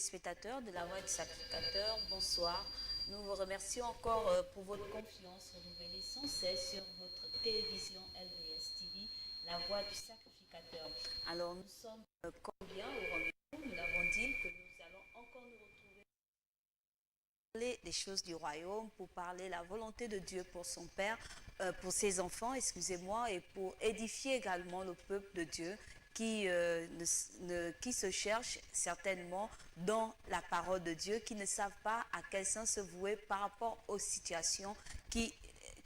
téléspectateurs de la Voix du Sacrificateur, bonsoir. Nous vous remercions encore pour votre confiance renouvelée sans cesse sur votre télévision LVS TV, la Voix du Sacrificateur. Alors nous sommes combien au rendez-vous? Nous l'avons dit que nous allons encore nous retrouver pour parler des choses du royaume, pour parler la volonté de Dieu pour son Père, pour ses enfants, excusez-moi, et pour édifier également le peuple de Dieu qui se cherchent certainement dans la parole de Dieu, qui ne savent pas à quel sens se vouer par rapport aux situations qui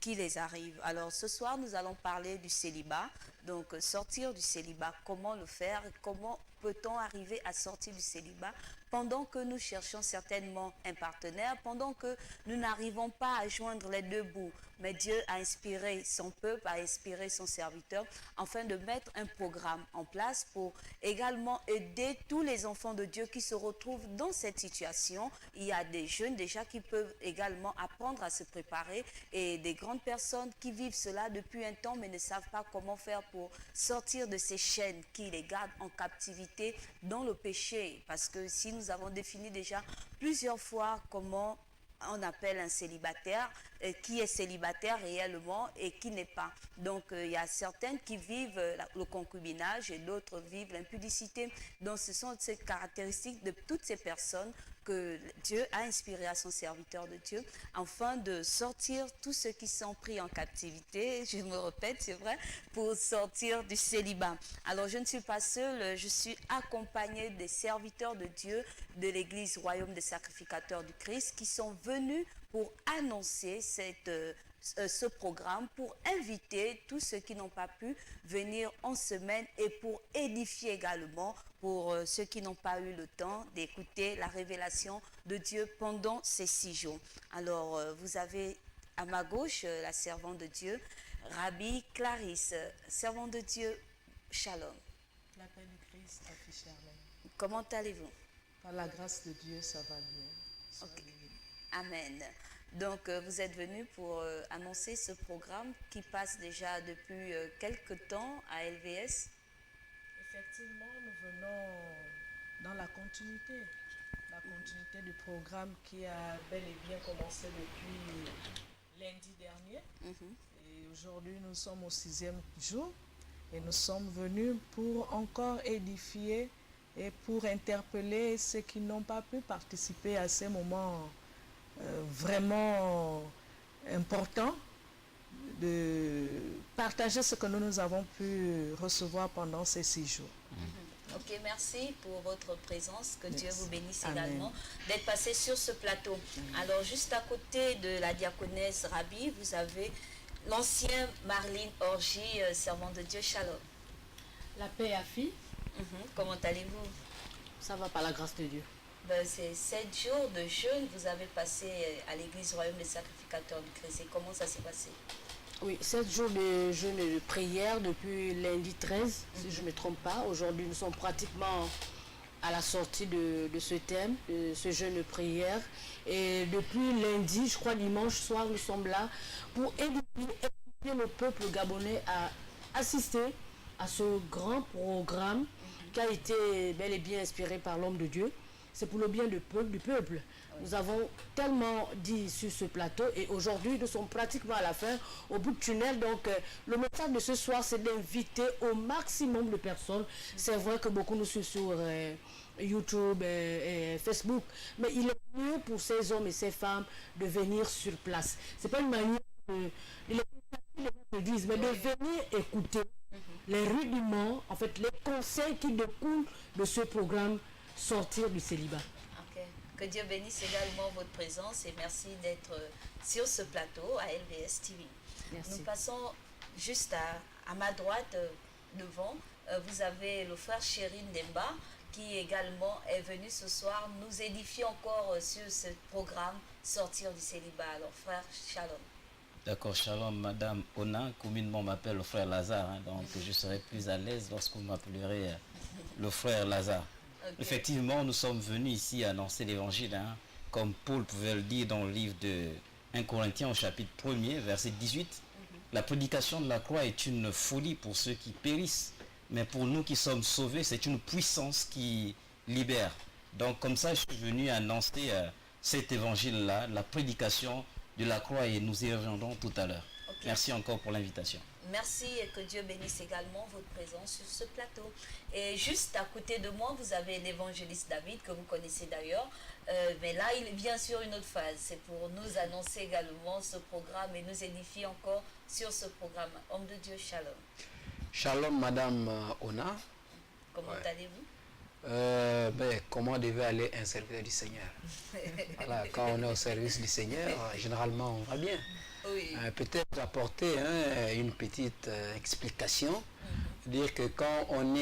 les arrivent. Alors ce soir, nous allons parler du célibat, donc sortir du célibat, comment le faire, comment peut-on arriver à sortir du célibat pendant que nous cherchons certainement un partenaire, pendant que nous n'arrivons pas à joindre les deux bouts. Mais Dieu a inspiré son peuple, a inspiré son serviteur, afin de mettre un programme en place pour également aider tous les enfants de Dieu qui se retrouvent dans cette situation. Il y a des jeunes déjà qui peuvent également apprendre à se préparer et des grandes personnes qui vivent cela depuis un temps mais ne savent pas comment faire pour sortir de ces chaînes qui les gardent en captivité dans le péché. Parce que si nous avons défini déjà plusieurs fois comment on appelle un célibataire, qui est célibataire réellement et qui n'est pas. Donc il y a certaines qui vivent le concubinage et d'autres vivent l'impudicité. Donc ce sont ces caractéristiques de toutes ces personnes que Dieu a inspiré à son serviteur de Dieu, afin de sortir tous ceux qui sont pris en captivité, je me répète, c'est vrai, pour sortir du célibat. Alors je ne suis pas seule, je suis accompagnée des serviteurs de Dieu de l'Église Royaume des Sacrificateurs du Christ qui sont venus pour annoncer ce programme, pour inviter tous ceux qui n'ont pas pu venir en semaine et pour édifier également pour ceux qui n'ont pas eu le temps d'écouter la révélation de Dieu pendant ces 6 jours. Alors, vous avez à ma gauche la servante de Dieu, Rabbi Clarisse, servante de Dieu, Shalom. La paix du Christ affiche Charlène. Comment allez-vous? Par la grâce de Dieu, ça va bien. Okay. Amen. Donc, vous êtes venu pour annoncer ce programme qui passe déjà depuis quelques temps à LVS. Effectivement, nous venons dans la continuité du programme qui a bel et bien commencé depuis lundi dernier. Et aujourd'hui, nous sommes au 6e jour et nous sommes venus pour encore édifier et pour interpeller ceux qui n'ont pas pu participer à ces moments vraiment importants, de partager ce que nous avons pu recevoir pendant ces 6 jours. Ok, merci pour votre présence, que Merci. Dieu vous bénisse Amen. également d'être passé sur ce plateau. Alors juste à côté de la diaconesse Rabbi, vous avez l'ancien Marlene Orgy, servante de Dieu, Shalom. La paix à fille. Comment allez-vous? Ça va par la grâce de Dieu. Ben, c'est 7 jours de jeûne, vous avez passé à l'église Royaume des Sacrificateurs du Christ. Et comment ça s'est passé? Oui, 7 jours de jeûne et de prière depuis lundi 13, si je ne me trompe pas. Aujourd'hui, nous sommes pratiquement à la sortie de ce thème, de ce jeûne de prière. Et depuis lundi, je crois dimanche soir, nous sommes là pour éduquer le peuple gabonais à assister à ce grand programme qui a été bel et bien inspiré par l'homme de Dieu. C'est pour le bien du peuple. Nous avons tellement dit sur ce plateau et aujourd'hui nous sommes pratiquement à la fin, au bout du tunnel. Donc le message de ce soir, c'est d'inviter au maximum de personnes. C'est vrai que beaucoup nous suivent sur YouTube et Facebook, mais il est mieux pour ces hommes et ces femmes de venir sur place. C'est pas une manière de l'église, mais de venir écouter les rudiments, en fait les conseils qui découlent de ce programme. Sortir du célibat. Ok. Que Dieu bénisse également votre présence et merci d'être sur ce plateau à LVS TV. Merci. Nous passons juste à ma droite, devant. Vous avez le frère Chérin Demba qui également est venu ce soir nous édifier encore sur ce programme Sortir du célibat. Alors frère, Shalom. D'accord, Shalom, Madame Ona, communément m'appelle le frère Lazare, donc je serai plus à l'aise lorsque vous m'appellerez le frère Lazare. Okay. Effectivement, nous sommes venus ici annoncer l'évangile, comme Paul pouvait le dire dans le livre de 1 Corinthiens au chapitre 1er, verset 18. La prédication de la croix est une folie pour ceux qui périssent, mais pour nous qui sommes sauvés, c'est une puissance qui libère. Donc comme ça, je suis venu annoncer cet évangile-là, la prédication de la croix, et nous y reviendrons tout à l'heure. Ok. Merci encore pour l'invitation. Merci et que Dieu bénisse également votre présence sur ce plateau. Et juste à côté de moi, vous avez l'évangéliste David, que vous connaissez d'ailleurs. Mais là, il est bien sûr une autre phase. C'est pour nous annoncer également ce programme et nous édifier encore sur ce programme. Homme de Dieu, shalom. Shalom, Madame Ona. Comment allez-vous? Comment devait aller un serviteur du Seigneur? Voilà, quand on est au service du Seigneur, généralement on va bien. Oui. Peut-être apporter une petite explication, dire que quand on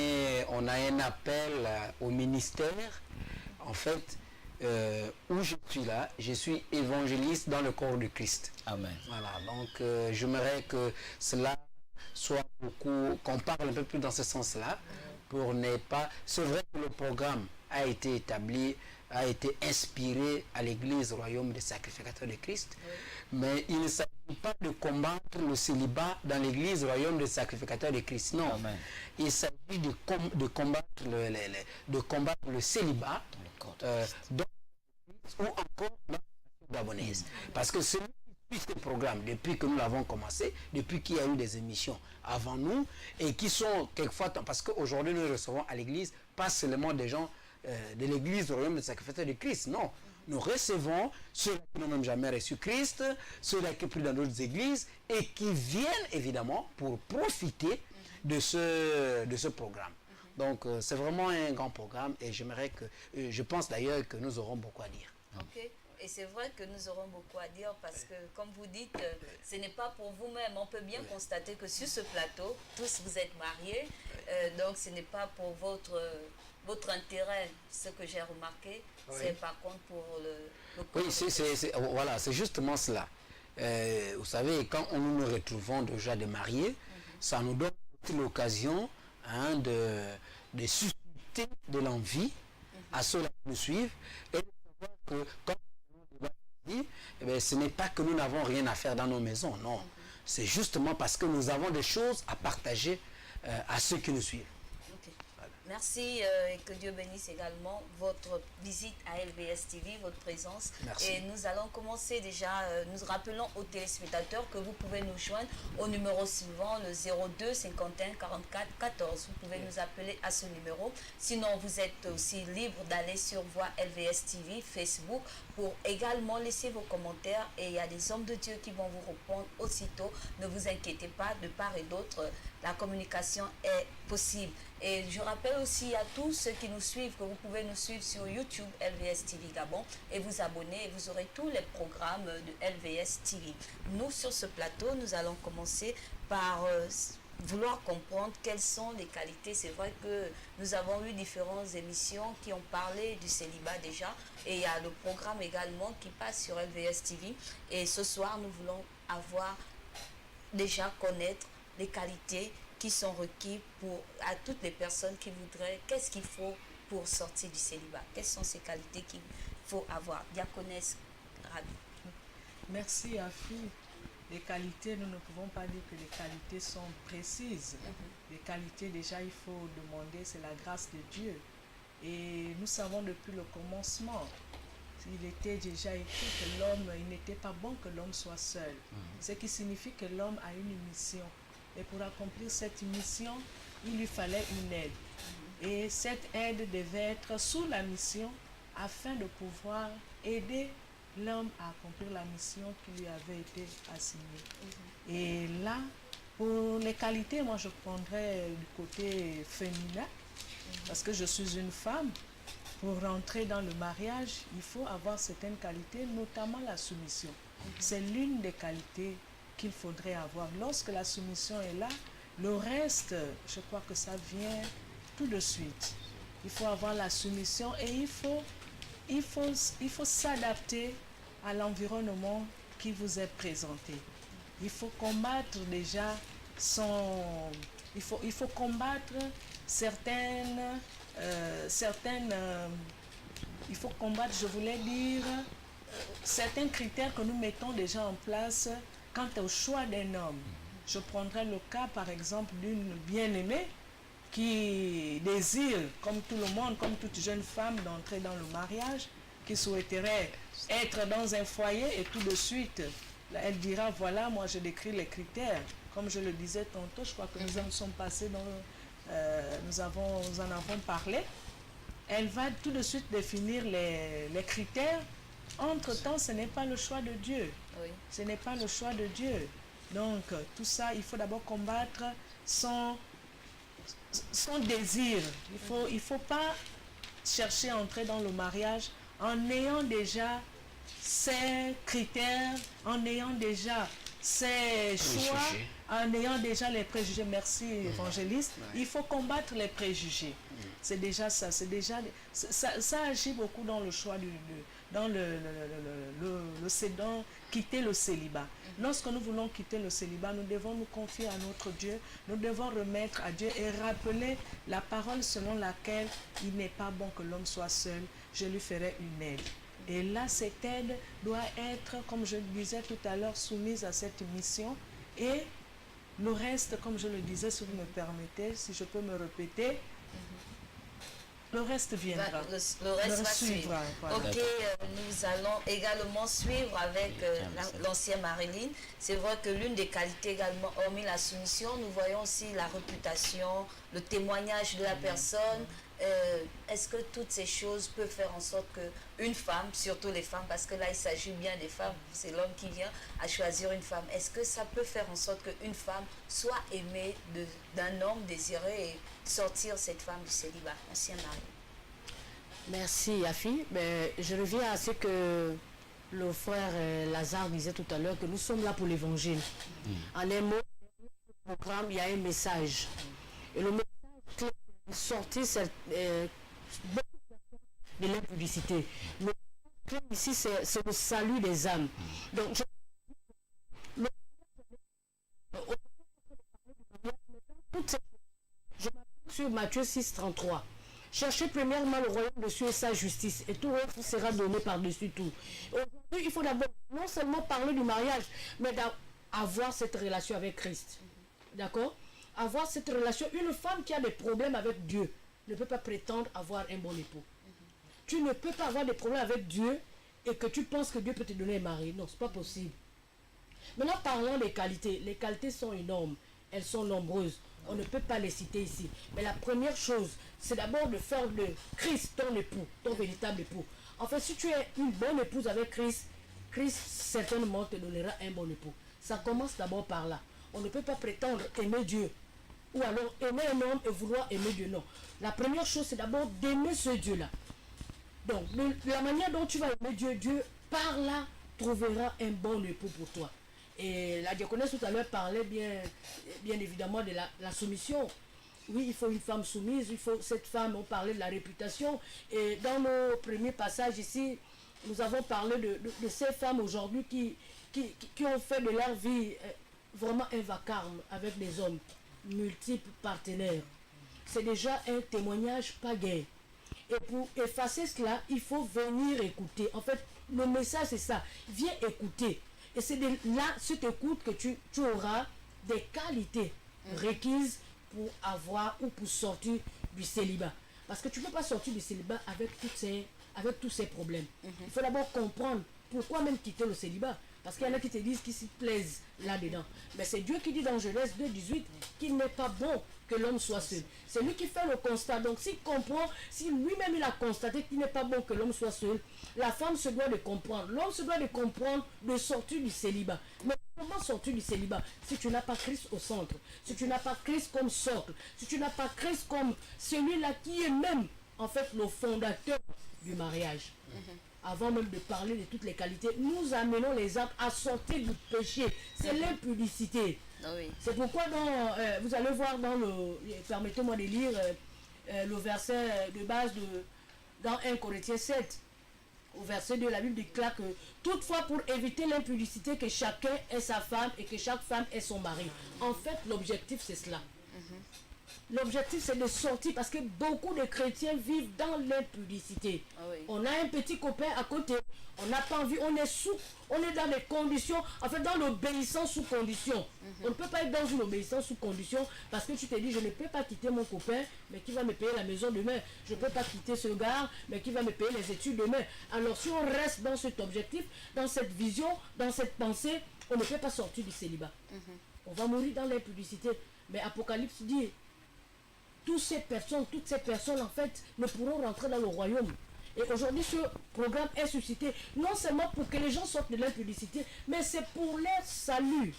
a un appel au ministère, en fait, où je suis là, je suis évangéliste dans le corps du Christ. Amen. Voilà, donc j'aimerais que cela soit beaucoup, qu'on parle un peu plus dans ce sens-là, pour ne pas... C'est vrai que le programme a été établi, a été inspiré à l'Église Royaume des Sacrificateurs de Christ, mais il ne s'agit pas de combattre le célibat dans l'Église Royaume des Sacrificateurs de Christ, non. Amen. Il s'agit de combattre le célibat dans ou encore dans la gabonaise. Parce que celui qui suit ce programme, depuis que nous l'avons commencé, depuis qu'il y a eu des émissions avant nous, et qui sont quelquefois, parce qu'aujourd'hui nous recevons à l'église, pas seulement des gens de l'église du royaume des sacrificateurs de Christ, non. Nous recevons ceux qui n'ont même jamais reçu Christ, ceux-là qui prient dans d'autres églises, et qui viennent évidemment pour profiter de ce programme. Donc c'est vraiment un grand programme, et j'aimerais que, je pense d'ailleurs que nous aurons beaucoup à dire. Ok. Et c'est vrai que nous aurons beaucoup à dire parce que, comme vous dites, ce n'est pas pour vous-même. On peut bien constater que sur ce plateau, tous vous êtes mariés. Donc, ce n'est pas pour votre intérêt, ce que j'ai remarqué. C'est par contre pour le Oui, voilà, c'est justement cela. Vous savez, quand nous nous retrouvons déjà des mariés, ça nous donne l'occasion de susciter de l'envie à ceux-là qui nous suivent et de savoir que quand ce n'est pas que nous n'avons rien à faire dans nos maisons, non. C'est justement parce que nous avons des choses à partager à ceux qui nous suivent. Okay. Merci et que Dieu bénisse également votre visite à LVS TV, votre présence. Merci. Et nous allons commencer déjà, nous rappelons aux téléspectateurs que vous pouvez nous joindre au numéro suivant, le 02 51 44 14. Vous pouvez nous appeler à ce numéro. Sinon, vous êtes aussi libre d'aller sur Voix LVS TV, Facebook, pour également laisser vos commentaires. Et il y a des hommes de Dieu qui vont vous répondre aussitôt. Ne vous inquiétez pas, de part et d'autre, la communication est possible. Et je rappelle aussi à tous ceux qui nous suivent que vous pouvez nous suivre sur YouTube LVS TV Gabon et vous abonner et vous aurez tous les programmes de LVS TV. Nous, sur ce plateau, nous allons commencer par vouloir comprendre quelles sont les qualités. C'est vrai que nous avons eu différentes émissions qui ont parlé du célibat déjà et il y a le programme également qui passe sur LVS TV. Et ce soir, nous voulons déjà connaître les qualités qui sont requises à toutes les personnes qui voudraient, qu'est-ce qu'il faut pour sortir du célibat? Quelles sont ces qualités qu'il faut avoir? Diaconesse Rabi. Merci Afi. Les qualités, nous ne pouvons pas dire que les qualités sont précises. Les qualités, déjà, il faut demander, c'est la grâce de Dieu. Et nous savons depuis le commencement, il était déjà écrit que l'homme, il n'était pas bon que l'homme soit seul. Ce qui signifie que l'homme a une mission. Et pour accomplir cette mission, il lui fallait une aide. Et cette aide devait être sous la mission afin de pouvoir aider l'homme à accomplir la mission qui lui avait été assignée. Et là, pour les qualités, moi je prendrais du côté féminin, parce que je suis une femme. Pour rentrer dans le mariage, il faut avoir certaines qualités, notamment la soumission. C'est l'une des qualités qu'il faudrait avoir. Lorsque la soumission est là, le reste, je crois que ça vient tout de suite. Il faut avoir la soumission et il faut s'adapter à l'environnement qui vous est présenté. Il faut combattre déjà il faut combattre il faut combattre, je voulais dire, certains critères que nous mettons déjà en place quant au choix d'un homme. Je prendrai le cas, par exemple, d'une bien-aimée qui désire, comme tout le monde, comme toute jeune femme, d'entrer dans le mariage, qui souhaiterait être dans un foyer et tout de suite, elle dira, voilà, moi je décris les critères. Comme je le disais tantôt, je crois que nous en sommes passés dans... nous en avons parlé. Elle va tout de suite définir les critères. Entre-temps, ce n'est pas le choix de Dieu. Oui. Ce n'est pas le choix de Dieu. Donc, tout ça, il faut d'abord combattre son désir. Il faut pas chercher à entrer dans le mariage en ayant déjà ses critères, en ayant déjà ses choix, en ayant déjà les préjugés. Merci, évangéliste. Il faut combattre les préjugés. C'est déjà ça. C'est déjà ça agit beaucoup dans le choix dans quitter le célibat. Lorsque nous voulons quitter le célibat, nous devons nous confier à notre Dieu, nous devons remettre à Dieu et rappeler la parole selon laquelle il n'est pas bon que l'homme soit seul, je lui ferai une aide. Et là, cette aide doit être, comme je le disais tout à l'heure, soumise à cette mission. Et le reste, comme je le disais, si vous me permettez, si je peux me répéter, le reste viendra. Le reste va suivre. Voilà. Ok, nous allons également suivre avec l'ancienne Marilyn. C'est vrai que l'une des qualités également, hormis la soumission, nous voyons aussi la réputation, le témoignage de la personne. Est-ce que toutes ces choses peuvent faire en sorte qu'une femme, surtout les femmes, parce que là il s'agit bien des femmes, c'est l'homme qui vient à choisir une femme, est-ce que ça peut faire en sorte qu'une femme soit aimée d'un homme désiré et sortir cette femme du célibat? Ancien mari. Merci Yafi. Mais je reviens à ce que le frère Lazare disait tout à l'heure, que nous sommes là pour l'évangile. En un mot, dans le programme, il y a un message. Et le message clé de sortir de l'impudicité. Le message clé ici, c'est le salut des âmes. Donc, je m'appuie sur Matthieu 6, 33. Cherchez premièrement le royaume de Dieu et sa justice, et tout vous sera donné par-dessus tout. Aujourd'hui, il faut d'abord non seulement parler du mariage, mais d'avoir cette relation avec Christ. D'accord? Avoir cette relation. Une femme qui a des problèmes avec Dieu ne peut pas prétendre avoir un bon époux. Tu ne peux pas avoir des problèmes avec Dieu et que tu penses que Dieu peut te donner un mari. Non, ce n'est pas possible. Maintenant, parlons des qualités. Les qualités sont énormes. Elles sont nombreuses. On ne peut pas les citer ici. Mais la première chose, c'est d'abord de faire de Christ ton époux, ton véritable époux. En fait, si tu es une bonne épouse avec Christ, Christ certainement te donnera un bon époux. Ça commence d'abord par là. On ne peut pas prétendre aimer Dieu. Ou alors aimer un homme et vouloir aimer Dieu. Non. La première chose, c'est d'abord d'aimer ce Dieu-là. Donc, la manière dont tu vas aimer Dieu, Dieu, par là, trouvera un bon époux pour toi. Et la diaconesse tout à l'heure parlait bien évidemment de la soumission. Oui, il faut une femme soumise, il faut cette femme, on parlait de la réputation. Et dans nos premiers passages ici, nous avons parlé de ces femmes aujourd'hui qui ont fait de leur vie vraiment un vacarme avec des hommes, multiples partenaires. C'est déjà un témoignage païen. Et pour effacer cela, il faut venir écouter. En fait, le message c'est ça, viens écouter. Et c'est de là, cette écoute, que tu auras des qualités requises pour avoir ou pour sortir du célibat. Parce que tu ne peux pas sortir du célibat avec tous ces problèmes. Il faut d'abord comprendre pourquoi même quitter le célibat. Parce qu'il y en a qui te disent qu'ils s'y plaisent là-dedans. Mais c'est Dieu qui dit dans Genèse 2,18 qu'il n'est pas bon que l'homme soit seul. C'est lui qui fait le constat. Donc s'il comprend, si lui-même il a constaté qu'il n'est pas bon que l'homme soit seul, la femme se doit de comprendre. L'homme se doit de comprendre de sortir du célibat. Mais comment sortir du célibat? Si tu n'as pas Christ au centre, si tu n'as pas Christ comme socle, si tu n'as pas Christ comme celui-là qui est même en fait le fondateur du mariage. Avant même de parler de toutes les qualités, nous amenons les âmes à sortir du péché. C'est l'impudicité. Oui. C'est pourquoi vous allez voir dans permettez-moi de lire le verset de base dans 1 Corinthiens 7. Au verset 2, la Bible déclare que toutefois pour éviter l'impudicité, que chacun ait sa femme et que chaque femme ait son mari. En fait, l'objectif c'est cela. L'objectif c'est de sortir parce que beaucoup de chrétiens vivent dans l'impudicité. On a un petit copain à côté, on n'a pas envie, on est dans des conditions, en fait dans l'obéissance sous condition. On ne peut pas être dans une obéissance sous condition parce que tu te dis je ne peux pas quitter mon copain mais qui va me payer la maison demain. Je ne peux pas quitter ce gars mais qui va me payer les études demain. Alors si on reste dans cet objectif, dans cette vision, dans cette pensée, on ne peut pas sortir du célibat. On va mourir dans l'impudicité. Mais Apocalypse dit, toutes ces personnes en fait ne pourront rentrer dans le royaume. Et aujourd'hui, ce programme est suscité non seulement pour que les gens sortent de l'impudicité, mais c'est pour leur salut.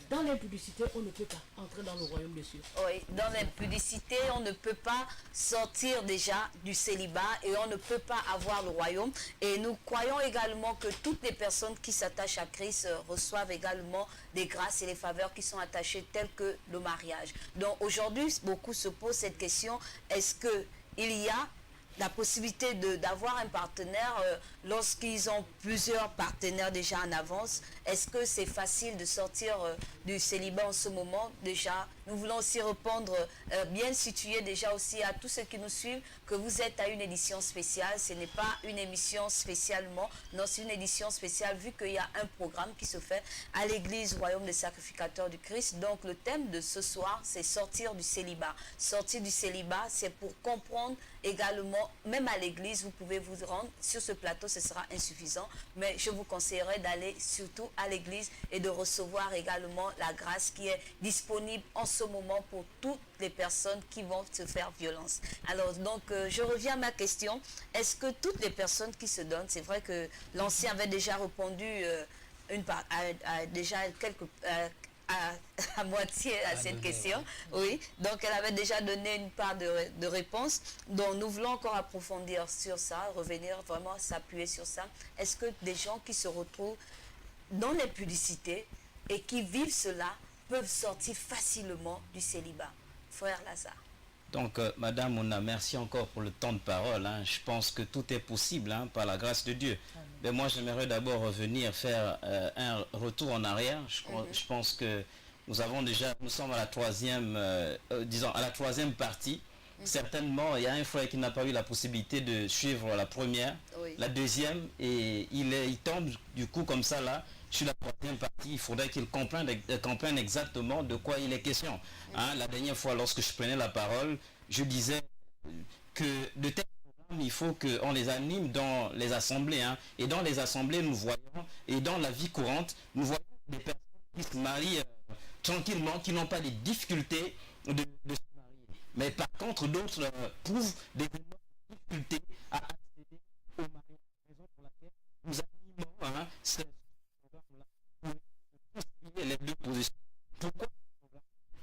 Dans l'impudicité, on ne peut pas entrer dans le royaume des cieux. Oui, dans l'impudicité, on ne peut pas sortir déjà du célibat et on ne peut pas avoir le royaume. Et nous croyons également que toutes les personnes qui s'attachent à Christ reçoivent également des grâces et les faveurs qui sont attachées telles que le mariage. Donc aujourd'hui, beaucoup se posent cette question, est-ce qu'il y a la possibilité d'avoir un partenaire lorsqu'ils ont plusieurs partenaires déjà en avance? Est-ce que c'est facile de sortir du célibat en ce moment? Déjà, nous voulons aussi répondre, bien situer déjà aussi à tous ceux qui nous suivent, que vous êtes à une édition spéciale. Ce n'est pas une émission spécialement, non, c'est une édition spéciale vu qu'il y a un programme qui se fait à l'église Royaume des Sacrificateurs du Christ. Donc le thème de ce soir, c'est sortir du célibat. Sortir du célibat, c'est pour comprendre également, même à l'église, vous pouvez vous rendre sur ce plateau, ce sera insuffisant, mais je vous conseillerais d'aller surtout à l'église et de recevoir également la grâce qui est disponible en ce moment pour toutes les personnes qui vont se faire violence. Alors donc, je reviens à ma question, est-ce que toutes les personnes qui se donnent, c'est vrai que l'ancien avait déjà répondu déjà à moitié à cette question, oui, donc elle avait déjà donné une part de réponse, donc nous voulons encore approfondir sur ça, revenir vraiment s'appuyer sur ça. Est-ce que des gens qui se retrouvent dans l'impudicité et qui vivent cela peuvent sortir facilement du célibat? Frère Lazare. Donc, Madame Ouna, merci encore pour le temps de parole. Hein. Je pense que tout est possible par la grâce de Dieu. Mais moi, j'aimerais d'abord revenir faire un retour en arrière. Je pense que nous sommes à la troisième, à la troisième partie. Certainement, il y a un frère qui n'a pas eu la possibilité de suivre la première, la deuxième, et il tombe du coup comme ça là. Sur la troisième partie, il faudrait qu'il comprenne exactement de quoi il est question. La dernière fois, lorsque je prenais la parole, je disais que de tels programmes, il faut qu'on les anime dans les assemblées. Et dans les assemblées, nous voyons, et dans la vie courante, nous voyons des personnes qui se marient tranquillement, qui n'ont pas de difficultés de se marier. Mais par contre, d'autres prouvent des difficultés à accéder au mariage. Raison pour laquelle nous animons les deux positions. Pourquoi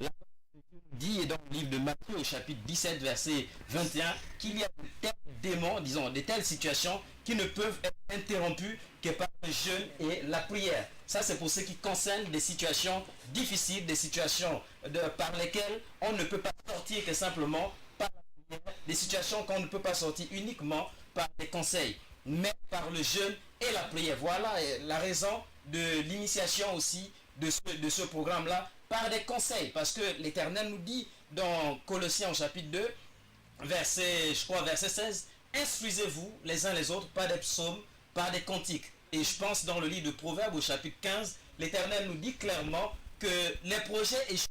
la parole de Dieu nous dit, et dans le livre de Matthieu au chapitre 17 verset 21, qu'il y a de tels démons, disons, de telles situations qui ne peuvent être interrompues que par le jeûne et la prière. Ça, c'est pour ce qui concerne des situations difficiles, des situations par lesquelles on ne peut pas sortir que simplement par la prière, des situations qu'on ne peut pas sortir uniquement par des conseils, mais par le jeûne et la prière. Voilà la raison de l'initiation aussi de ce programme-là, par des conseils, parce que l'Éternel nous dit dans Colossiens au chapitre 2, verset 16, instruisez-vous les uns les autres par des psaumes, par des cantiques. Et je pense dans le livre de Proverbes au chapitre 15, l'Éternel nous dit clairement que les projets échouent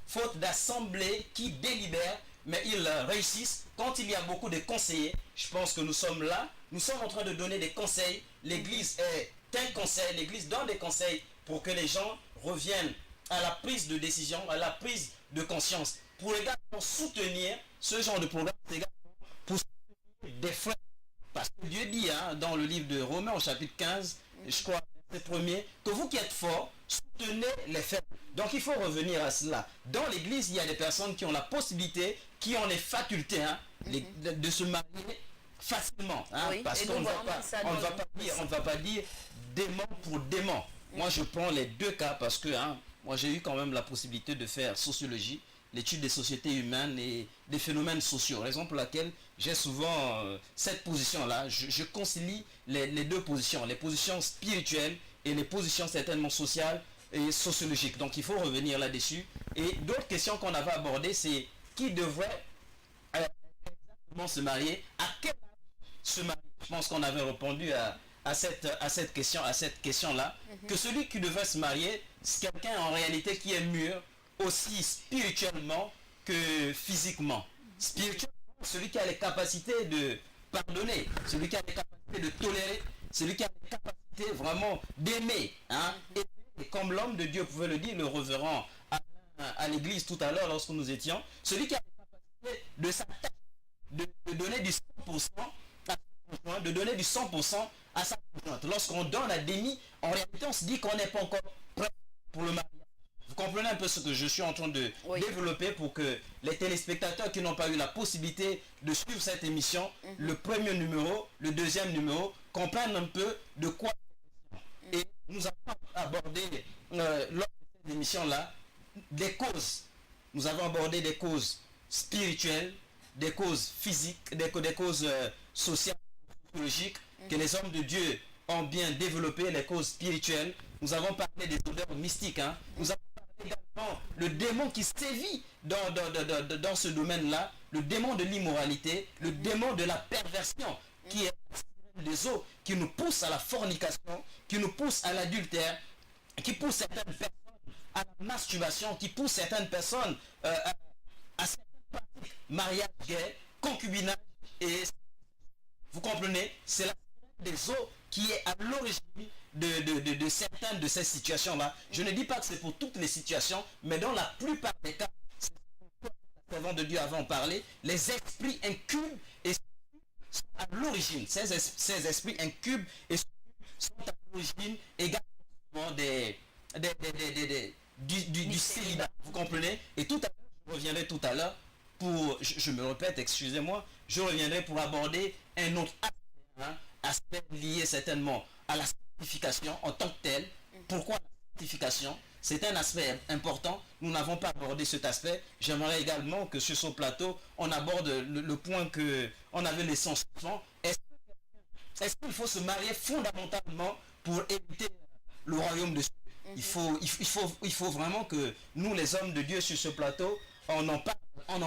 faute d'assemblées qui délibèrent, mais ils réussissent quand il y a beaucoup de conseillers. Je pense que nous sommes là, nous sommes en train de donner des conseils. L'Église est un conseil, l'Église donne des conseils pour que les gens reviennent à la prise de décision, à la prise de conscience. Pour également soutenir ce genre de programme, c'est également pour soutenir des frères. Parce que Dieu dit dans le livre de Romains au chapitre 15, je crois, verset 1er, que vous qui êtes forts, soutenez les faibles. Donc il faut revenir à cela. Dans l'église, il y a des personnes qui ont la possibilité, qui ont les facultés de se marier facilement. Parce qu'on ne va pas dire démon pour démon. Moi je prends les deux cas parce que moi j'ai eu quand même la possibilité de faire sociologie, l'étude des sociétés humaines et des phénomènes sociaux. Raison pour laquelle j'ai souvent cette position-là. Je concilie les deux positions, les positions spirituelles et les positions certainement sociales et sociologiques. Donc il faut revenir là-dessus. Et d'autres questions qu'on avait abordées, c'est qui devrait exactement se marier, à quel âge se marier. Je pense qu'on avait répondu à cette question-là, que celui qui devrait se marier, c'est quelqu'un en réalité qui est mûr, aussi spirituellement que physiquement. Spirituellement, celui qui a les capacités de pardonner, celui qui a les capacités de tolérer, celui qui a les capacités vraiment d'aimer. Hein, et comme l'homme de Dieu pouvait le dire, le révérend à l'église tout à l'heure lorsque nous étions, celui qui a les capacités de s'attacher, de donner du 100% à sa conjointe, de donner du 100% à sa conjointe. Lorsqu'on donne à demi, en réalité on se dit qu'on n'est pas encore prêt pour le mariage. Vous comprenez un peu ce que je suis en train de développer pour que les téléspectateurs qui n'ont pas eu la possibilité de suivre cette émission, le premier numéro, le deuxième numéro, comprennent un peu de quoi. Et nous avons abordé lors de cette émission-là des causes. Nous avons abordé des causes spirituelles, des causes physiques, des causes sociales, psychologiques, que les hommes de Dieu ont bien développé, les causes spirituelles. Nous avons parlé des odeurs mystiques. Hein. Nous avons parlé également le démon qui sévit dans ce domaine-là, le démon de l'immoralité, le démon de la perversion, qui est des eaux, qui nous pousse à la fornication, qui nous pousse à l'adultère, qui pousse certaines personnes à la masturbation, qui pousse certaines personnes à certaines pratiques, mariage gay, concubinage, et vous comprenez, c'est la des eaux qui est à l'origine de certaines de ces situations-là. Je ne dis pas que c'est pour toutes les situations, mais dans la plupart des cas, avant de Dieu avant parlé, les esprits incubes et sont à l'origine. Ces esprits incubes et sont à l'origine également du célibat. Vous comprenez? Et tout à l'heure, je reviendrai tout à l'heure pour, je me répète, excusez-moi, je reviendrai pour aborder un autre aspect lié certainement à la sanctification en tant que telle. Pourquoi la sanctification? C'est un aspect important. Nous n'avons pas abordé cet aspect. J'aimerais également que sur ce plateau, on aborde le point que on avait laissé en suspens. Est-ce qu'il faut se marier fondamentalement pour éviter le royaume de Dieu? Il faut vraiment que nous, les hommes de Dieu sur ce plateau, on en parle quand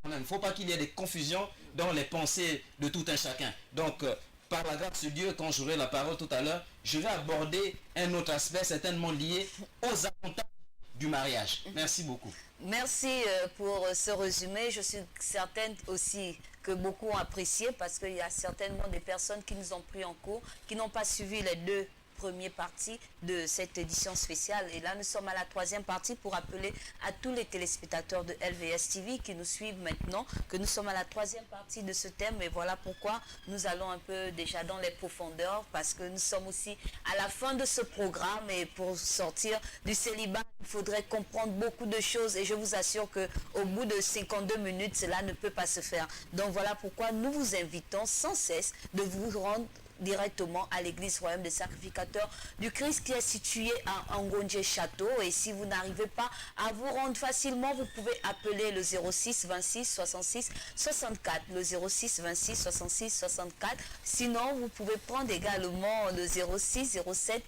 même. Il ne faut pas qu'il y ait des confusions dans les pensées de tout un chacun. Donc, par la grâce de Dieu, quand j'aurai la parole tout à l'heure, je vais aborder un autre aspect certainement lié aux avantages du mariage. Merci beaucoup. Merci pour ce résumé. Je suis certaine aussi que beaucoup ont apprécié parce qu'il y a certainement des personnes qui nous ont pris en cours, qui n'ont pas suivi les deux première partie de cette édition spéciale. Et là, nous sommes à la troisième partie pour appeler à tous les téléspectateurs de LVS TV qui nous suivent maintenant, que nous sommes à la troisième partie de ce thème. Et voilà pourquoi nous allons un peu déjà dans les profondeurs, parce que nous sommes aussi à la fin de ce programme. Et pour sortir du célibat, il faudrait comprendre beaucoup de choses. Et je vous assure qu'au bout de 52 minutes, cela ne peut pas se faire. Donc voilà pourquoi nous vous invitons sans cesse de vous rendre directement à l'église Royaume des Sacrificateurs du Christ qui est située à Angonje Château. Et si vous n'arrivez pas à vous rendre facilement, vous pouvez appeler le 06 26 66 64, le 06 26 66 64. Sinon, vous pouvez prendre également le 06 07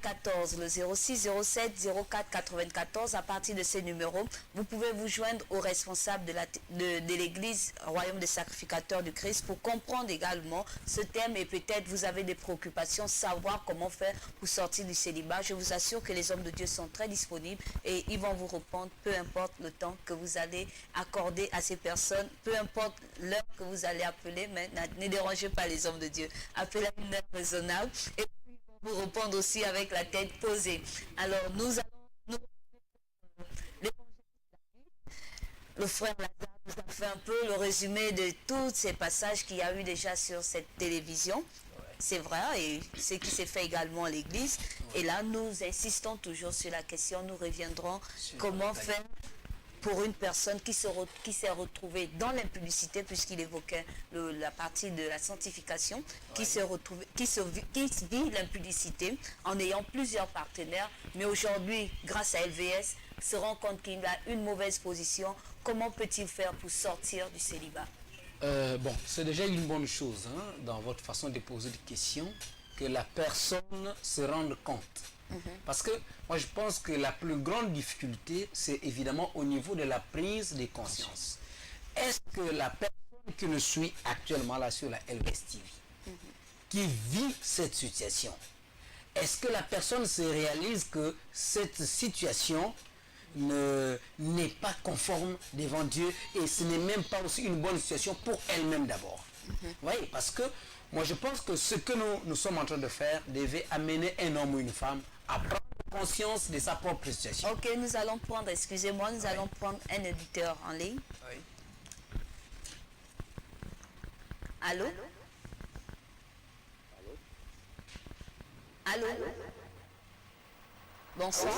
14, le 06 07 04 94. À partir de ces numéros, vous pouvez vous joindre aux responsables de l'église Royaume des Sacrificateurs du Christ pour comprendre également ce thème, et peut-être vous avez des préoccupations, savoir comment faire pour sortir du célibat. Je vous assure que les hommes de Dieu sont très disponibles et ils vont vous répondre, peu importe le temps que vous allez accorder à ces personnes, peu importe l'heure que vous allez appeler, mais ne dérangez pas les hommes de Dieu. Appelez à une heure raisonnable et vous répondre aussi avec la tête posée. Alors nous allons le frère Lazare nous a fait un peu le résumé de tous ces passages qu'il y a eu déjà sur cette télévision. C'est vrai, et ce qui s'est fait également à l'église. Et là, nous insistons toujours sur la question, nous reviendrons comment faire pour une personne qui s'est retrouvée dans l'impudicité, puisqu'il évoquait la partie de la sanctification, qui vit l'impudicité en ayant plusieurs partenaires, mais aujourd'hui, grâce à LVS, se rend compte qu'il a une mauvaise position. Comment peut-il faire pour sortir du célibat? Bon, c'est déjà une bonne chose dans votre façon de poser des questions, que la personne se rende compte. Parce que moi je pense que la plus grande difficulté, c'est évidemment au niveau de la prise de conscience. Est-ce que la personne qui nous suit actuellement là sur la LVS TV, qui vit cette situation, est-ce que la personne se réalise que cette situation n'est pas conforme devant Dieu et ce n'est même pas aussi une bonne situation pour elle-même d'abord? Oui, parce que moi je pense que ce que nous sommes en train de faire devait amener un homme ou une femme à prendre conscience de sa propre situation. Ok, nous allons prendre, excusez-moi, nous allons prendre un éditeur en ligne. Oui. Allô? Allô? Bonsoir.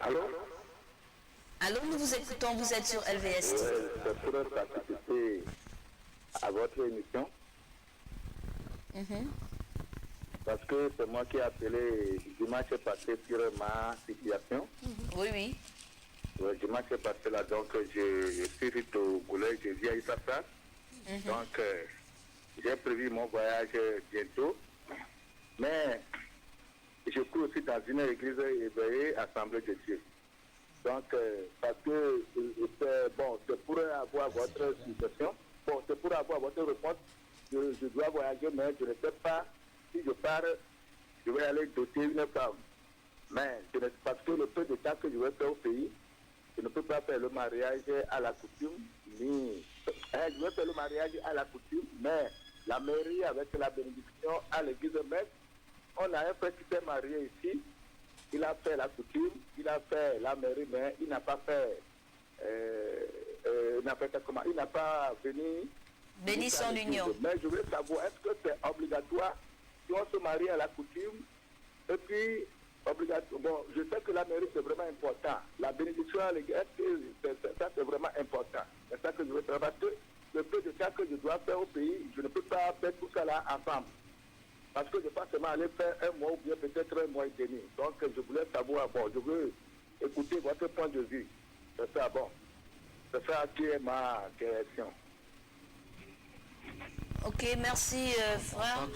Allô? Allô, nous vous écoutons, vous êtes sur LVS. C'est pour participer à votre émission. Parce que c'est moi qui ai appelé dimanche passé sur ma situation. Oui, oui. Dimanche passé là, donc je suis au collège, je viens à Issassa. Donc j'ai prévu mon voyage bientôt. Mais je cours aussi dans une église éveillée, Assemblée de Dieu. Donc, parce que c'est pour avoir votre situation, c'est pour avoir votre réponse, je dois voyager, mais je ne sais pas si je pars, je vais aller doter une femme. Mais parce que le peu de temps que je vais faire au pays, je ne peux pas faire le mariage à la coutume, je vais faire le mariage à la coutume, mais la mairie avec la bénédiction à l'église maître, on a un frère qui s'est marié ici, il a fait la coutume, il a fait la mairie, mais il n'a pas fait, il n'a pas venu béni son union. Mais je voulais savoir, est-ce que c'est obligatoire si on se marie à la coutume? Et puis, bon, je sais que la mairie c'est vraiment important. La bénédiction à l'église, ça c'est vraiment important. C'est ça que je veux savoir. Parce que le peu de temps que je dois faire au pays, je ne peux pas faire tout ça là ensemble. Parce que je ne vais pas seulement aller faire un mois ou bien peut-être un mois et demi. Donc je voulais savoir, je veux écouter votre point de vue. C'est ça, c'est ça qui est ma question. Ok, merci frère.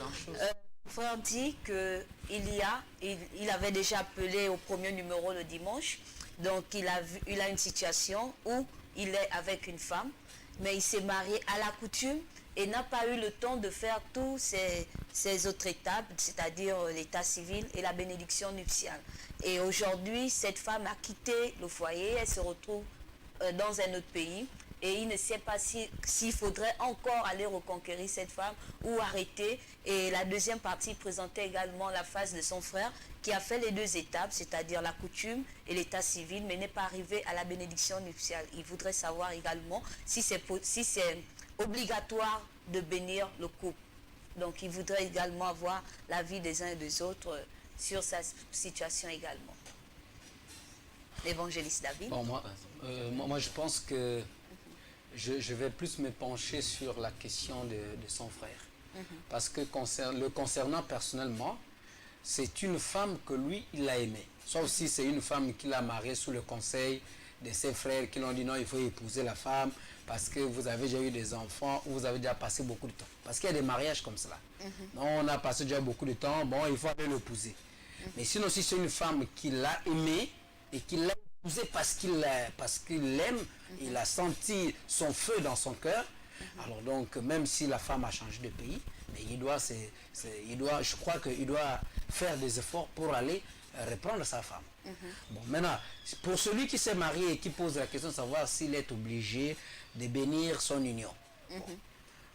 Frère dit qu'il avait déjà appelé au premier numéro le dimanche. Donc il a une situation où il est avec une femme, mais il s'est marié à la coutume et n'a pas eu le temps de faire tous ces autres étapes, c'est-à-dire l'état civil et la bénédiction nuptiale. Et aujourd'hui, cette femme a quitté le foyer, elle se retrouve dans un autre pays et il ne sait pas s'il faudrait encore aller reconquérir cette femme ou arrêter. Et la deuxième partie présentait également la face de son frère qui a fait les deux étapes, c'est-à-dire la coutume et l'état civil, mais n'est pas arrivé à la bénédiction nuptiale. Il voudrait savoir également si c'est obligatoire de bénir le couple. Donc il voudrait également avoir l'avis des uns et des autres sur sa situation également. L'évangéliste David. Bon, moi je pense que je vais plus me pencher sur la question de son frère. Parce que le concernant personnellement, c'est une femme que lui, il a aimée. Sauf si c'est une femme qu'il a mariée sous le conseil de ses frères qui l'ont dit non, il faut épouser la femme parce que vous avez déjà eu des enfants ou vous avez déjà passé beaucoup de temps. Parce qu'il y a des mariages comme cela. Non, on a passé déjà beaucoup de temps, bon, il faut aller l'épouser. Mais sinon, si c'est une femme qu'il a aimée et qu'il l'a épousée parce qu'il l'aime, il a senti son feu dans son cœur, alors donc, même si la femme a changé de pays, mais je crois qu'il doit faire des efforts pour aller reprendre sa femme. Bon, maintenant, pour celui qui s'est marié et qui pose la question de savoir s'il est obligé de bénir son union.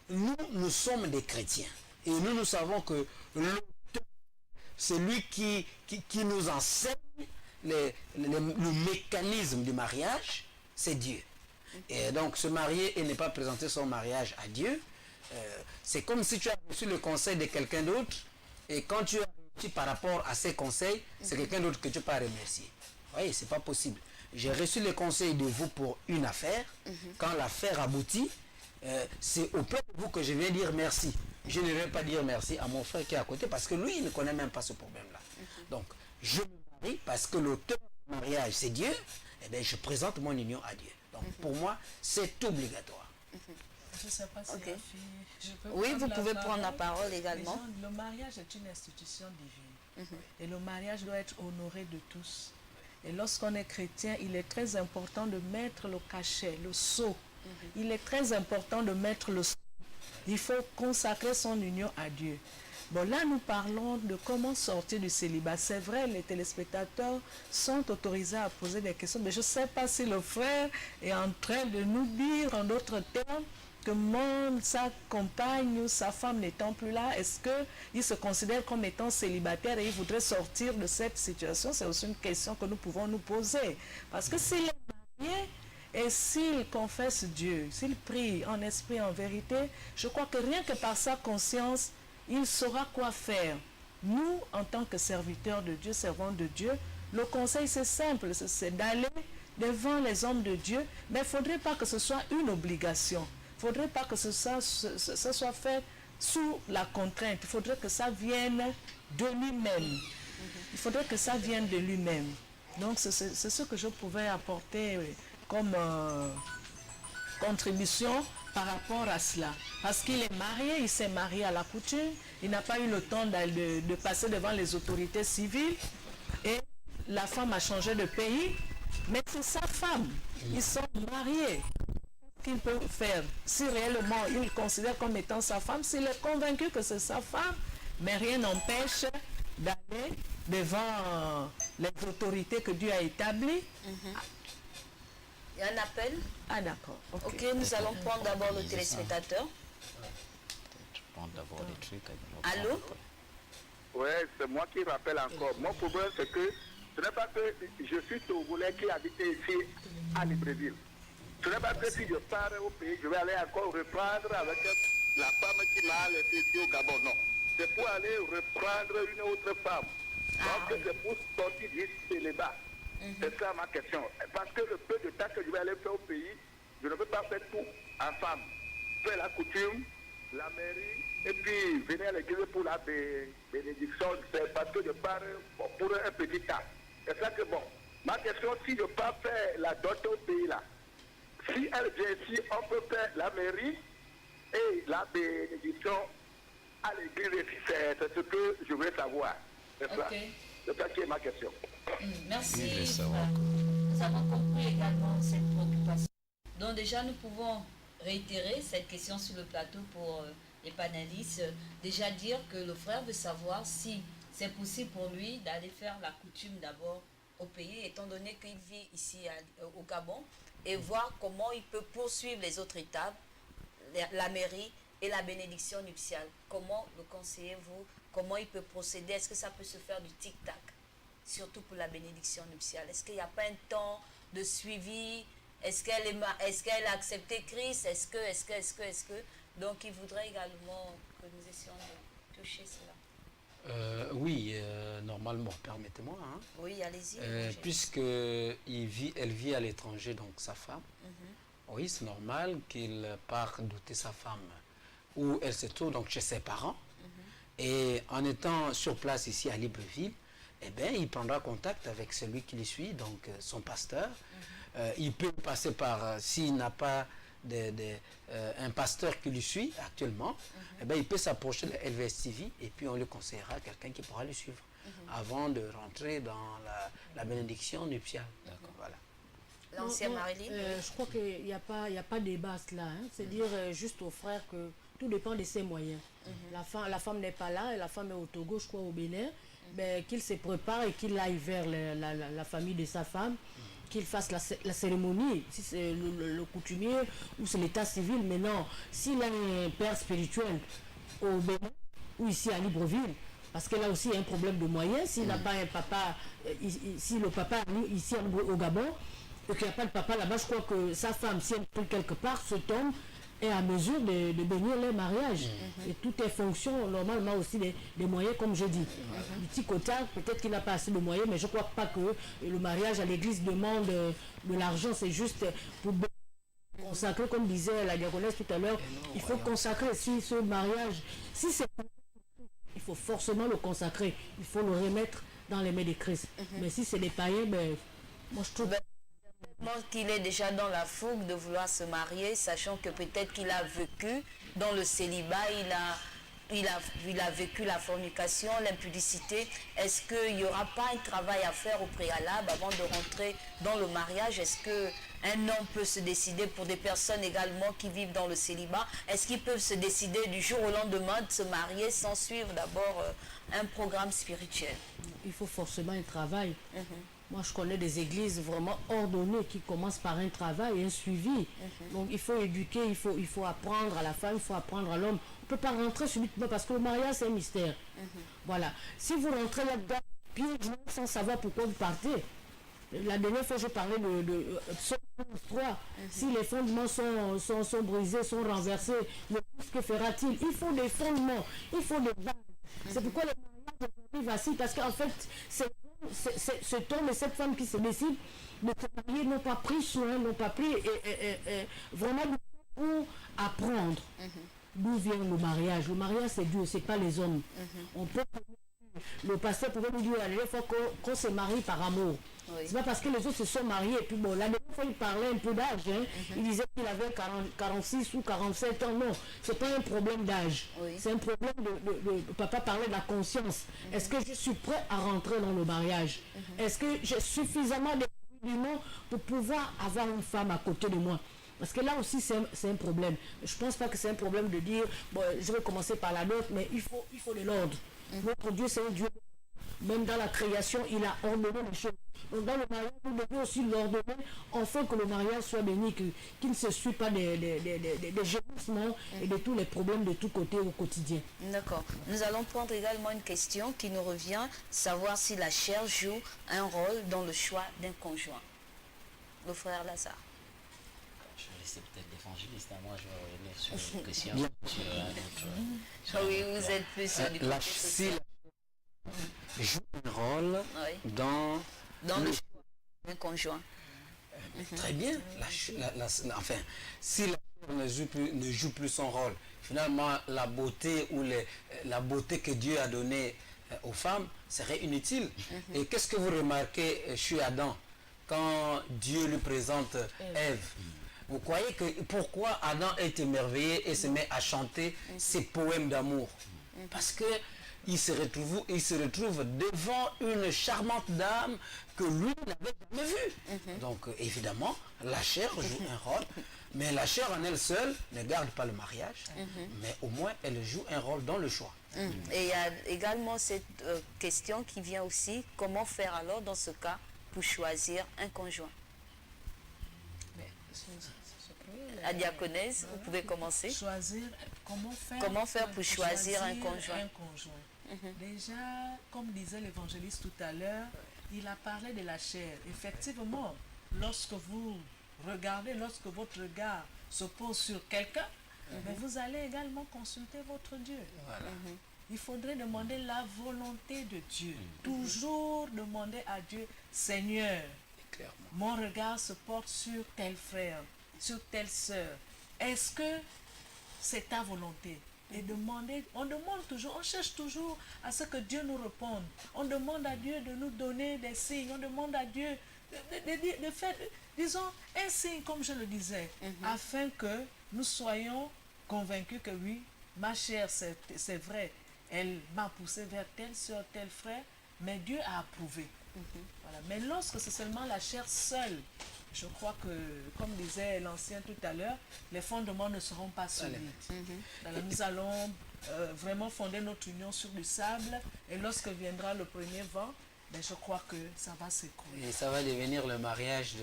Bon, nous sommes des chrétiens et nous savons que l'auteur, c'est lui qui nous enseigne le mécanisme du mariage, c'est Dieu. Et donc se marier et ne pas présenter son mariage à Dieu, c'est comme si tu as reçu le conseil de quelqu'un d'autre et quand tu as réussi par rapport à ces conseils, c'est quelqu'un d'autre que tu peux remercier. Vous voyez, c'est pas possible. J'ai reçu les conseils de vous pour une affaire. Quand l'affaire aboutit, c'est auprès de vous que je viens dire merci. Je ne vais pas dire merci à mon frère qui est à côté parce que lui, il ne connaît même pas ce problème-là. Donc, je me marie parce que l'auteur du mariage, c'est Dieu. Eh bien, je présente mon union à Dieu. Donc, pour moi, c'est obligatoire. Je ne sais pas si Okay. la fille, je peux Oui, vous prendre pouvez la prendre la parole également. Le mariage est une institution divine. Et le mariage doit être honoré de tous. Et lorsqu'on est chrétien, il est très important de mettre le cachet, le sceau. Il est très important de mettre le sceau Il faut consacrer son union à Dieu. Bon, là, nous parlons de comment sortir du célibat. C'est vrai, les téléspectateurs sont autorisés à poser des questions, mais je ne sais pas si le frère est en train de nous dire, en d'autres termes, que sa compagne ou sa femme n'étant plus là, est-ce qu'il se considère comme étant célibataire et il voudrait sortir de cette situation? C'est aussi une question que nous pouvons nous poser. Parce que s'il est marié et s'il confesse Dieu, s'il prie en esprit, en vérité, je crois que rien que par sa conscience, il saura quoi faire. Nous, en tant que serviteurs de Dieu, servants de Dieu, le conseil c'est simple, c'est d'aller devant les hommes de Dieu, mais il ne faudrait pas que ce soit une obligation. Il ne faudrait pas que ça soit fait sous la contrainte. Il faudrait que ça vienne de lui-même. Il faudrait que ça vienne de lui-même. Donc c'est ce que je pouvais apporter comme contribution par rapport à cela. Parce qu'il est marié, il s'est marié à la coutume, il n'a pas eu le temps de passer devant les autorités civiles et la femme a changé de pays, mais c'est sa femme. Ils sont mariés. Qu'il peut faire, si réellement il considère comme étant sa femme, s'il est convaincu que c'est sa femme, mais rien n'empêche d'aller devant les autorités que Dieu a établies. Il y a un appel? Ah d'accord. Ok, nous allons prendre d'abord le téléspectateur. Je prends d'abord les trucs. Allô? Oui, c'est moi qui rappelle encore. Mon problème, c'est que ce n'est pas que je suis Togolais qui habite ici à Libreville. Ce n'est pas que si je pars au pays, je vais aller encore reprendre avec la femme qui m'a laissé ici au Gabon. Non. C'est pour aller reprendre une autre femme. Donc c'est pour sortir du célibat. C'est ça ma question. Parce que le peu de temps que je vais aller faire au pays, je ne peux pas faire tout en femme. Faire la coutume, la mairie, et puis venir à l'église pour la bénédiction. C'est parce que je pars pour un petit temps. C'est ça que bon. Ma question, si je pars faire la dot au pays là, si elle vient ici, on peut faire la mairie et la bénédiction à l'église. C'est ce que je veux savoir. C'est ça qui est ma question. Merci. Nous avons compris également cette préoccupation. Donc déjà, nous pouvons réitérer cette question sur le plateau pour les panélistes. Déjà dire que le frère veut savoir si c'est possible pour lui d'aller faire la coutume d'abord au pays, étant donné qu'il vit ici au Gabon, et voir comment il peut poursuivre les autres étapes, la mairie et la bénédiction nuptiale. Comment le conseillez-vous? Comment il peut procéder? Est-ce que ça peut se faire du tic-tac? Surtout pour la bénédiction nuptiale. Est-ce qu'il n'y a pas un temps de suivi? Est-ce qu'elle a accepté Christ? Est-ce que donc il voudrait également que nous essayons de toucher cela. Oui, normalement, permettez-moi. Hein. Oui, allez-y. Elle vit à l'étranger, donc sa femme. Oui, c'est normal qu'il parte douter sa femme où elle se trouve, donc chez ses parents. Et en étant sur place ici à Libreville, eh bien, il prendra contact avec celui qui le suit, donc son pasteur. Il peut passer par, s'il n'a pas un pasteur qui le suit actuellement, eh bien, il peut s'approcher de la LVS TV et puis on lui conseillera quelqu'un qui pourra le suivre avant de rentrer dans la bénédiction nuptiale. Voilà. L'ancienne Marilyn. Je crois qu'il n'y a pas de débat là. Hein. C'est dire juste aux frères que tout dépend de ses moyens. La femme n'est pas là, et la femme est au Togo, je crois au Bénin. Ben, qu'il se prépare et qu'il aille vers la famille de sa femme, qu'il fasse la cérémonie, si c'est le coutumier ou c'est l'état civil. Mais non, s'il a un père spirituel au Bénin ou ici à Libreville, parce que là aussi il y a un problème de moyens, s'il n'a pas un papa, si le papa est ici au Gabon, et qu'il n'y a pas de papa là-bas, je crois que sa femme, si elle trouve quelque part, se tombe est à mesure de bénir leur mariage. Et tout est fonction normalement aussi des moyens, comme je dis. Du petit côté, peut-être qu'il n'a pas assez de moyens, mais je ne crois pas que le mariage à l'église demande de l'argent. C'est juste pour consacrer, comme disait la diaconesse tout à l'heure, il faut consacrer. Si ce mariage, si c'est il faut forcément le consacrer. Il faut le remettre dans les mains de Christ. Mais si c'est des païens, ben, moi je trouve... qu'il est déjà dans la fougue de vouloir se marier, sachant que peut-être qu'il a vécu dans le célibat, il a vécu la fornication, l'impudicité, est-ce qu'il n'y aura pas un travail à faire au préalable avant de rentrer dans le mariage? Est-ce qu'un homme peut se décider, pour des personnes également qui vivent dans le célibat, est-ce qu'ils peuvent se décider du jour au lendemain de se marier sans suivre d'abord un programme spirituel? Il faut forcément un travail. Moi, je connais des églises vraiment ordonnées qui commencent par un travail et un suivi. Donc, il faut éduquer, il faut apprendre à la femme, il faut apprendre à l'homme. On ne peut pas rentrer subitement parce que le mariage, c'est un mystère. Voilà. Si vous rentrez là-dedans, pieds joints, sans savoir pourquoi vous partez. La dernière fois, je parlais de Psaume 3. Si les fondements sont brisés, sont renversés, que fera-t-il? Il faut des fondements, il faut des bases. C'est pourquoi le mariage aujourd'hui vacille, parce qu'en fait, cet homme et cette femme qui se décident de se marier n'ont pas pris soin, n'ont pas pris vraiment pour apprendre d'où vient le mariage. Le mariage, c'est Dieu, c'est pas les hommes. On peut, le pasteur pouvait nous dire la dernière fois qu'on se marie par amour. C'est pas parce que les autres se sont mariés. Et puis bon, la dernière fois, il parlait un peu d'âge. Il disait qu'il avait 46 ou 47 ans. Non, c'est pas un problème d'âge. C'est un problème de papa parlait de la conscience. Est-ce que je suis prêt à rentrer dans le mariage? Est-ce que j'ai suffisamment d'éléments pour pouvoir avoir une femme à côté de moi? Parce que là aussi, c'est un problème. Je pense pas que c'est un problème de dire, bon, je vais commencer par la nôtre, mais il faut de l'ordre. Notre Dieu, c'est un Dieu. Même dans la création, il a ordonné les choses. Donc dans le mariage, nous devons aussi l'ordonner, afin que le mariage soit béni, qu'il ne se suit pas des gémissements et de tous les problèmes de tous côtés au quotidien. D'accord. Nous allons prendre également une question qui nous revient, savoir si la chair joue un rôle dans le choix d'un conjoint. Le frère Lazare. Je vais laisser peut-être l'évangéliste, moi je vais revenir sur une question. Oui, vous êtes plus sur du côté social. Joue un rôle dans le choix d'un conjoint. Très bien. Enfin, si la chair ne joue plus son rôle, finalement la beauté la beauté que Dieu a donnée aux femmes serait inutile. Et qu'est-ce que vous remarquez chez Adam quand Dieu lui présente Ève? Vous croyez que pourquoi Adam est émerveillé et se met à chanter ses poèmes d'amour? Parce que il se retrouve devant une charmante dame que lui n'avait jamais vue. Donc évidemment, la chair joue un rôle, mais la chair en elle seule ne garde pas le mariage, mais au moins elle joue un rôle dans le choix. Et il y a également cette question qui vient aussi, comment faire alors dans ce cas pour choisir un conjoint? La diaconesse, vous pouvez commencer. Choisir, comment faire pour choisir un conjoint? Déjà, comme disait l'évangéliste tout à l'heure, il a parlé de la chair. Effectivement, lorsque vous regardez, lorsque votre regard se pose sur quelqu'un, mais vous allez également consulter votre Dieu. Il faudrait demander la volonté de Dieu. Toujours demander à Dieu, Seigneur, mon regard se porte sur tel frère, sur telle sœur. Est-ce que c'est ta volonté? Et on demande toujours, on cherche toujours à ce que Dieu nous réponde. On demande à Dieu de nous donner des signes. On demande à Dieu de faire, disons, un signe, comme je le disais, afin que nous soyons convaincus que oui, ma chair, c'est vrai, elle m'a poussé vers telle soeur, tel frère, mais Dieu a approuvé. Voilà. Mais lorsque c'est seulement la chair seule, je crois que, comme disait l'ancien tout à l'heure, les fondements ne seront pas solides. Nous allons vraiment fonder notre union sur du sable, et lorsque viendra le premier vent, je crois que ça va s'écrouler. Et ça va devenir le mariage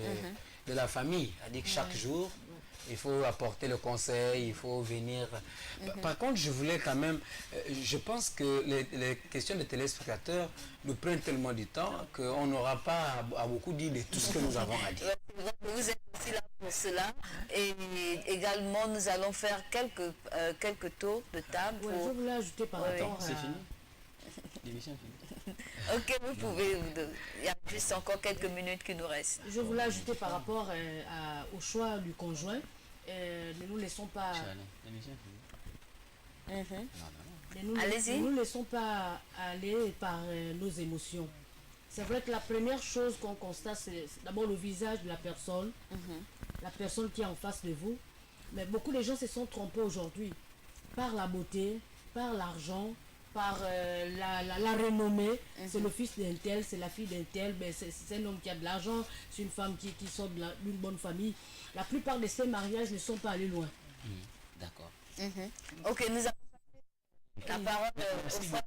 de la famille. C'est-à-dire que chaque jour, il faut apporter le conseil, il faut venir. Par contre, je voulais quand même, je pense que les questions des téléspectateurs nous prennent tellement du temps qu'on n'aura pas à beaucoup dire de tout ce que nous avons à dire. Vous êtes aussi là pour cela. Et également, nous allons faire quelques tours de table. Je voulais ajouter par rapport à... C'est fini. L'émission est finie. Ok, vous pouvez. Il y a juste encore quelques minutes qui nous restent. Je voulais ajouter par rapport au choix du conjoint. Ne nous laissons pas. L'émission est finie. Allez-y. Ne nous laissons pas aller par nos émotions. C'est vrai que la première chose qu'on constate, c'est d'abord le visage de la personne qui est en face de vous. Mais beaucoup de gens se sont trompés aujourd'hui par la beauté, par l'argent, par la renommée. C'est le fils d'un tel, c'est la fille d'un tel, ben c'est un homme qui a de l'argent, c'est une femme qui sort d'une bonne famille. La plupart de ces mariages ne sont pas allés loin. D'accord. Ok, nous avons la parole au frère.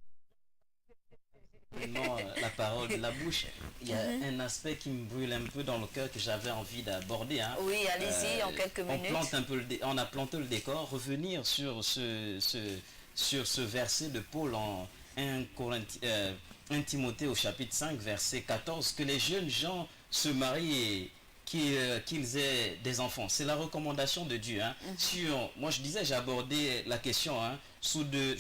Non, la parole de la bouche. Il y a un aspect qui me brûle un peu dans le cœur que j'avais envie d'aborder. Hein. Oui, allez-y, en quelques minutes. On a planté le décor. Revenir sur ce verset de Paul en 1 Timothée au chapitre 5, verset 14, que les jeunes gens se marient et qu'ils aient des enfants. C'est la recommandation de Dieu. Hein. Moi je disais, j'ai abordé la question sous deux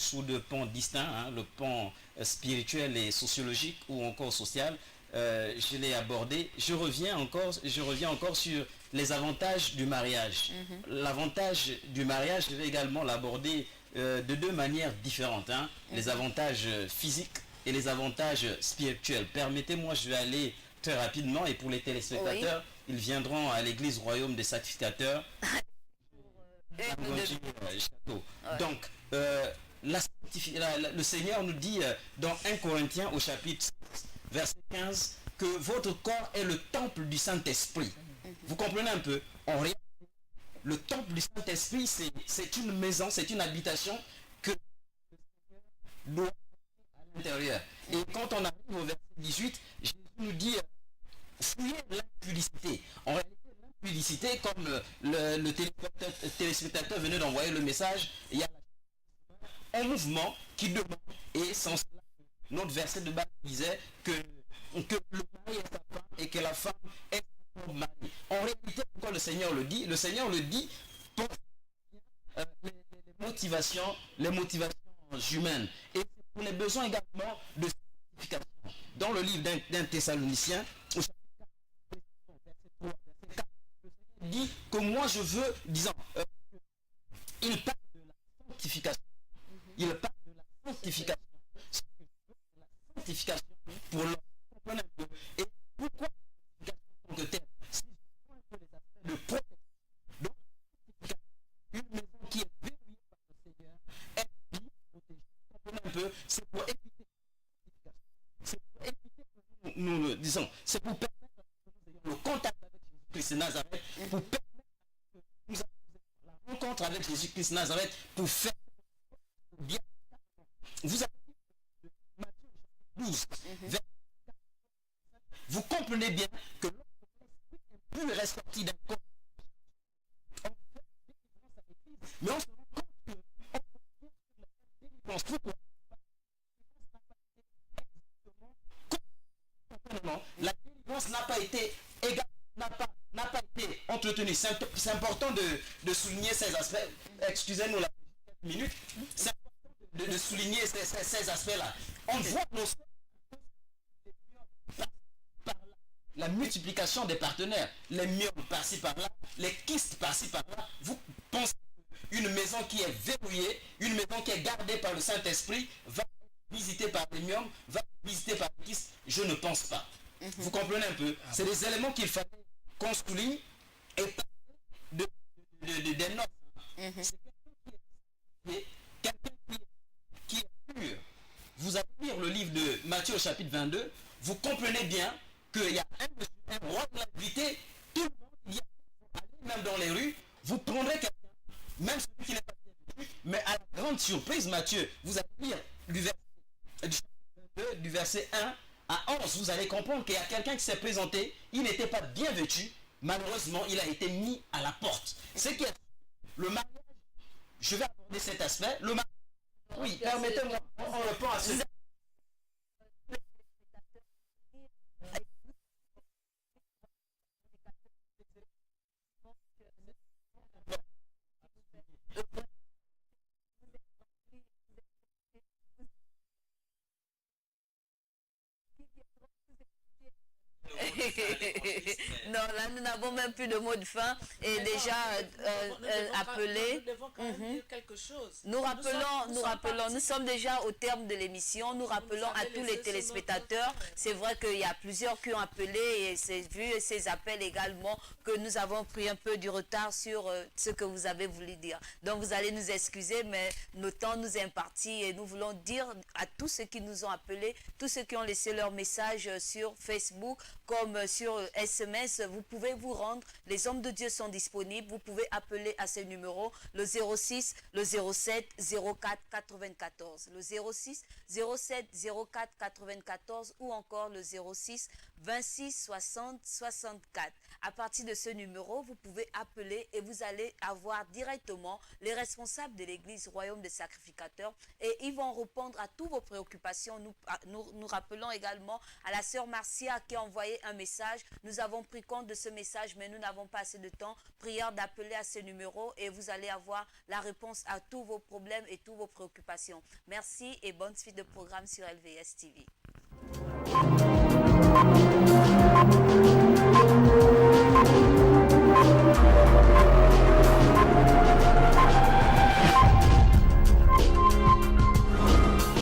pans distincts, hein, le pan spirituel et sociologique ou encore social. Je l'ai abordé. Je reviens encore sur les avantages du mariage. L'avantage du mariage, je vais également l'aborder de deux manières différentes. Hein. Les avantages physiques et les avantages spirituels. Permettez-moi, je vais aller très rapidement, et pour les téléspectateurs, ils viendront à l'église royaume des sacrificateurs. Donc, le Seigneur nous dit dans 1 Corinthiens au chapitre 6, verset 15, que votre corps est le temple du Saint-Esprit. Vous comprenez un peu? En réalité, le temple du Saint-Esprit, c'est une maison, c'est une habitation que doit à l'intérieur. Et quand on arrive au verset 18, Jésus nous dit fouiller l'impudicité. En réalité, l'impudicité, comme le téléspectateur venait d'envoyer le message, il y a un mouvement qui demande, et sans cela, notre verset de base disait que le mari est sa femme et que la femme est son mari. En réalité, pourquoi le Seigneur le dit? Le Seigneur le dit pour les motivations humaines. Et pour les besoins également de sanctification. Dans le livre d'un Thessalonicien, il dit que moi je veux, disant, il parle de la sanctification. Il parle de la sanctification. La sanctification pour l'homme. Et pourquoi la sanctification en tant que telle? Si je prends un peu les aspects de protection, donc une maison qui est verrouillée par le Seigneur est bien protégée. Un peu, c'est pour éviter que nous disons, c'est pour permettre que nous ayons le contact avec Jésus-Christ de Nazareth, pour permettre que nous ayons la rencontre avec Jésus-Christ de Nazareth, pour faire bien. Vous avez dit Matthieu 12, vous comprenez bien que l'esprit est ressorti d'un corps. Mais on se rend compte que la délivrance n'a pas été égale, n'a pas été entretenue. C'est important de souligner ces aspects. Excusez-nous la minute. C'est important de souligner ces aspects-là. On voit par la multiplication des partenaires, les myomes par-ci par-là, les kystes par-ci par-là. Vous pensez qu'une maison qui est verrouillée, une maison qui est gardée par le Saint-Esprit va être visitée par les myomes, va être visitée par les kystes? Je ne pense pas. Vous comprenez un peu? C'est des éléments qu'il fallait qu'on souligne et pas des notes. C'est quelqu'un qui est pur. Vous allez lire le livre de Matthieu au chapitre 22, vous comprenez bien qu'il y a un roi de l'invité, tout le monde y a, même dans les rues, vous prendrez quelqu'un, même celui qui n'est pas bien vêtu, mais à la grande surprise, Matthieu, vous allez lire du verset 1 à 11, vous allez comprendre qu'il y a quelqu'un qui s'est présenté, il n'était pas bien vêtu, malheureusement, il a été mis à la porte. C'est que le mariage, je vais aborder cet aspect, le mariage, oui, permettez-moi, on répond à ce... Non, Alors là, nous n'avons même plus de mot de fin et déjà appelé. Nous devons quand même dire quelque chose. Nous rappelons, nous sommes déjà au terme de l'émission. Nous rappelons à tous les téléspectateurs. C'est vrai qu'il y a plusieurs qui ont appelé et c'est vu ces appels également que nous avons pris un peu du retard sur ce que vous avez voulu dire. Donc vous allez nous excuser, mais notre temps nous est imparti et nous voulons dire à tous ceux qui nous ont appelés, tous ceux qui ont laissé leur message sur Facebook comme sur SMS, vous pouvez vous rendre. Les hommes de Dieu sont disponibles. Vous pouvez appeler à ces numéros, le 06, le 07, 04 94, le 06, 07, 04 94 ou encore le 06, 26 60 64. À partir de ce numéro, vous pouvez appeler et vous allez avoir directement les responsables de l'église Royaume des Sacrificateurs et ils vont répondre à toutes vos préoccupations. Nous rappelons également à la sœur Marcia qui a envoyé un message. Nous avons pris compte de ce message, mais nous n'avons pas assez de temps. Prière d'appeler à ce numéro et vous allez avoir la réponse à tous vos problèmes et toutes vos préoccupations. Merci et bonne suite de programme sur LVS TV.